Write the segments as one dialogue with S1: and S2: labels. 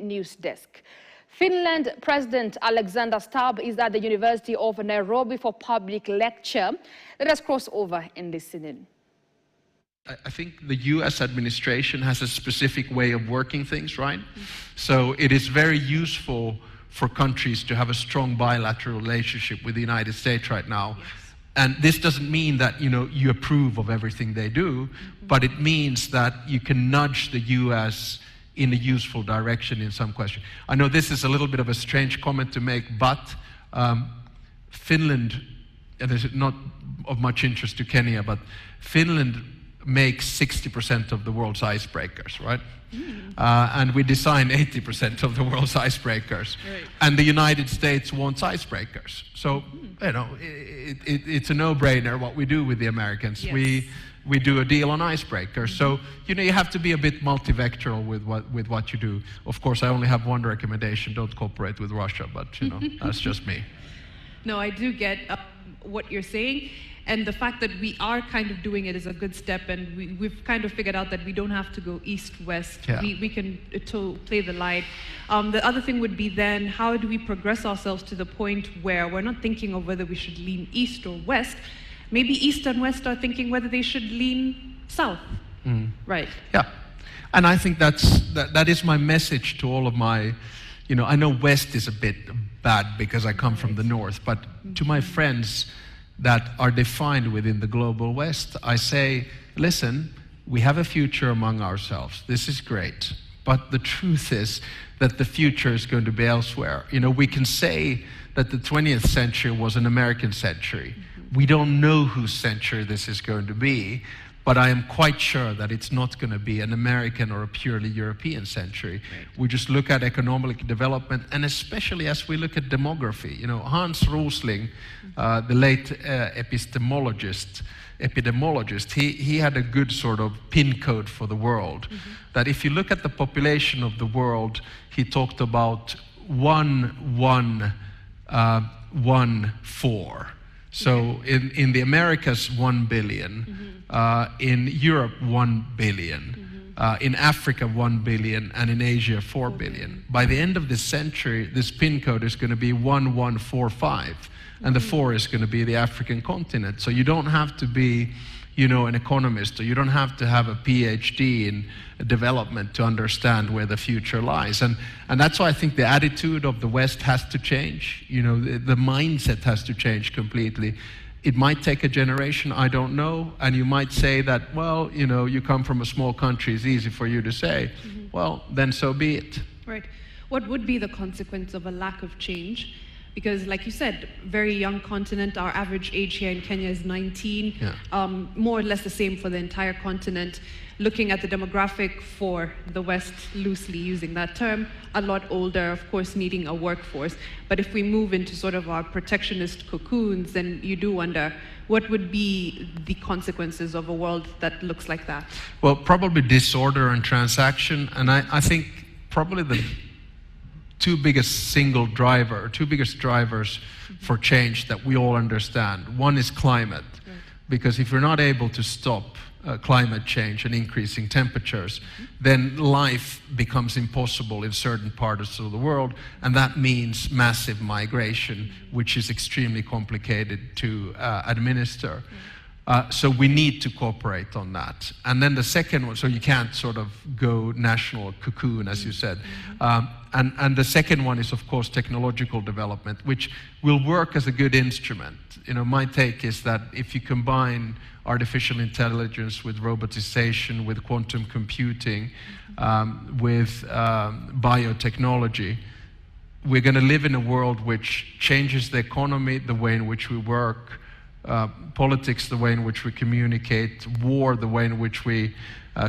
S1: news desk. Finland President Alexander Stubb is at the University of Nairobi for public lecture. Let us cross over and listen in.
S2: I think the US administration has a specific way of working things, right? So it is very useful for countries to have a strong bilateral relationship with the United States right now. Yes. And this doesn't mean that, you approve of everything they do, but it means that you can nudge the US in a useful direction in some question. I know this is a little bit of a strange comment to make, but Finland, and this is not of much interest to Kenya, but Finland makes 60% of the world's icebreakers, right? And we design 80% of the world's icebreakers. Right. And the United States wants icebreakers. So, it's a no-brainer what we do with the Americans. Yes. We do a deal on icebreakers. So, you have to be a bit multivectoral with what you do. Of course, I only have one recommendation: don't cooperate with Russia, but, that's just me.
S3: No, I do get what you're saying. And the fact that we are kind of doing it is a good step, and we've kind of figured out that we don't have to go east-west. Yeah. We can play the line. The other thing would be then, how do we progress ourselves to the point where we're not thinking of whether we should lean east or west? Maybe east and west are thinking whether they should lean south, right? Yeah,
S2: and I think that is my message to all of my, I know west is a bit bad because I come from the north, but to my friends that are defined within the global West, I say, listen, we have a future among ourselves. This is great. But the truth is that the future is going to be elsewhere. We can say that the 20th century was an American century. We don't know whose century this is going to be, but I am quite sure that it's not going to be an American or a purely European century. Right. We just look at economic development, and especially as we look at demography. Hans Rosling, the late epidemiologist, he had a good sort of pin code for the world. That if you look at the population of the world, he talked about 1-1-1-4. So in the Americas, 1 billion, in Europe, 1 billion, in Africa, 1 billion, and in Asia, 4 billion. By the end of this century, this pin code is going to be 1145, and the 4 is going to be the African continent. So you don't have to be, an economist, or you don't have to have a PhD in development to understand where the future lies. And that's why I think the attitude of the West has to change. The mindset has to change completely. It might take a generation, I don't know, and you might say that, well, you come from a small country, it's easy for you to say. Well, then so be it.
S3: Right. What would be the consequence of a lack of change? Because, like you said, very young continent, our average age here in Kenya is 19, more or less the same for the entire continent. Looking at the demographic for the West, loosely using that term, a lot older, of course, needing a workforce. But if we move into sort of our protectionist cocoons, then you do wonder, what would be the consequences of a world that looks like that?
S2: Well, probably disorder and transaction, and I think probably the two biggest drivers for change that we all understand. One is climate, because if we're not able to stop climate change and increasing temperatures, then life becomes impossible in certain parts of the world, and that means massive migration, which is extremely complicated to administer. So we need to cooperate on that. And then the second one, so you can't sort of go national cocoon, as you said. And the second one is, of course, technological development, which will work as a good instrument. My take is that if you combine artificial intelligence with robotization, with quantum computing, with biotechnology, we're going to live in a world which changes the economy, the way in which we work, politics, the way in which we communicate, war, the way in which we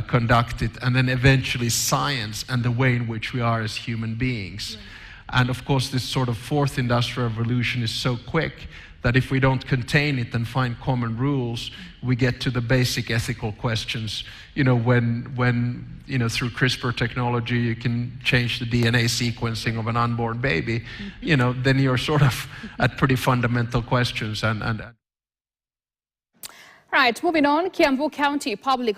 S2: conduct it, and then eventually science and the way in which we are as human beings. Right. And of course, this sort of fourth industrial revolution is so quick that if we don't contain it and find common rules, we get to the basic ethical questions. When through CRISPR technology you can change the DNA sequencing of an unborn baby, then you're sort of at pretty fundamental questions.
S1: Right, moving on, Kiambu County Public